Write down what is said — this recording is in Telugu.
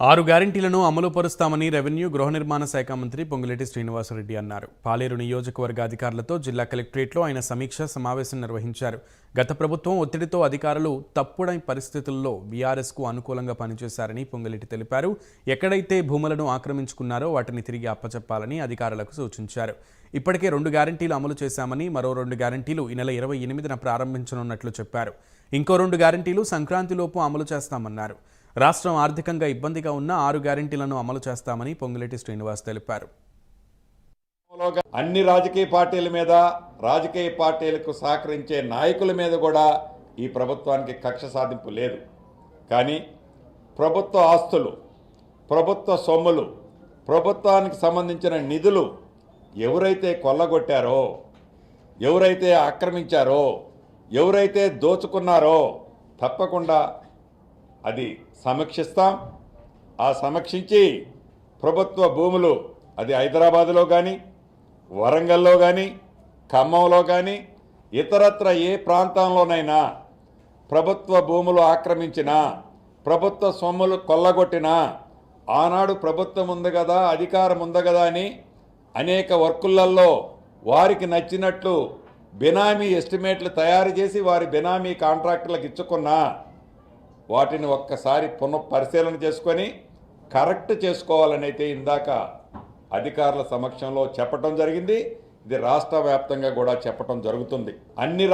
6 గ్యారెంటీలను అమలు పరుస్తామని రెవెన్యూ గృహ నిర్మాణ శాఖ మంత్రి పొంగులేటి శ్రీనివాసరెడ్డి అన్నారు. పాలేరు నియోజకవర్గ అధికారులతో జిల్లా కలెక్టరేట్లో ఆయన సమీక్ష సమావేశం నిర్వహించారు. గత ప్రభుత్వం ఒత్తిడితో అధికారులు తప్పుడైన పరిస్థితుల్లో బీఆర్ఎస్కు అనుకూలంగా పనిచేశారని పొంగులేటి తెలిపారు. ఎక్కడైతే భూములను ఆక్రమించుకున్నారో వాటిని తిరిగి అప్పచెప్పాలని అధికారులకు సూచించారు. ఇప్పటికే 2 గ్యారెంటీలు అమలు చేశామని, మరో 2 గ్యారెంటీలు ఈ నెల 28న ప్రారంభించనున్నట్లు చెప్పారు. ఇంకో 2 గ్యారెంటీలు సంక్రాంతిలోపు అమలు చేస్తామన్నారు. రాష్ట్రం ఆర్థికంగా ఇబ్బందిగా ఉన్న 6 గ్యారెంటీలను అమలు చేస్తామని పొంగులేటి శ్రీనివాస్ తెలిపారు. అన్ని రాజకీయ పార్టీల మీద, రాజకీయ పార్టీలకు సహకరించే నాయకుల మీద కూడా ఈ ప్రభుత్వానికి కక్ష సాధింపు లేదు. కానీ ప్రభుత్వ ఆస్తులు, ప్రభుత్వ సొమ్ములు, ప్రభుత్వానికి సంబంధించిన నిధులు ఎవరైతే కొల్లగొట్టారో, ఎవరైతే ఆక్రమించారో, ఎవరైతే దోచుకున్నారో తప్పకుండా అది సమీక్షిస్తాం. ఆ సమీక్షించి ప్రభుత్వ భూములు అది హైదరాబాదులో కానీ, వరంగల్లో కానీ, ఖమ్మంలో కానీ, ఇతరత్ర ఏ ప్రాంతంలోనైనా ప్రభుత్వ భూములు ఆక్రమించినా, ప్రభుత్వ సొమ్ములు కొల్లగొట్టినా, ఆనాడు ప్రభుత్వం ఉంది కదా, అధికారం ఉంది కదా అని అనేక వర్కులలో వారికి నచ్చినట్లు బినామీ ఎస్టిమేట్లు తయారు చేసి వారి బినామీ కాంట్రాక్టులకు ఇచ్చుకున్నా వాటిని ఒక్కసారి పునఃపరిశీలన చేసుకొని కరెక్ట్ చేసుకోవాలని అయితే ఇందాక అధికారుల సమక్షంలో చెప్పడం జరిగింది. ఇది రాష్ట్ర వ్యాప్తంగా కూడా చెప్పడం జరుగుతుంది. అన్ని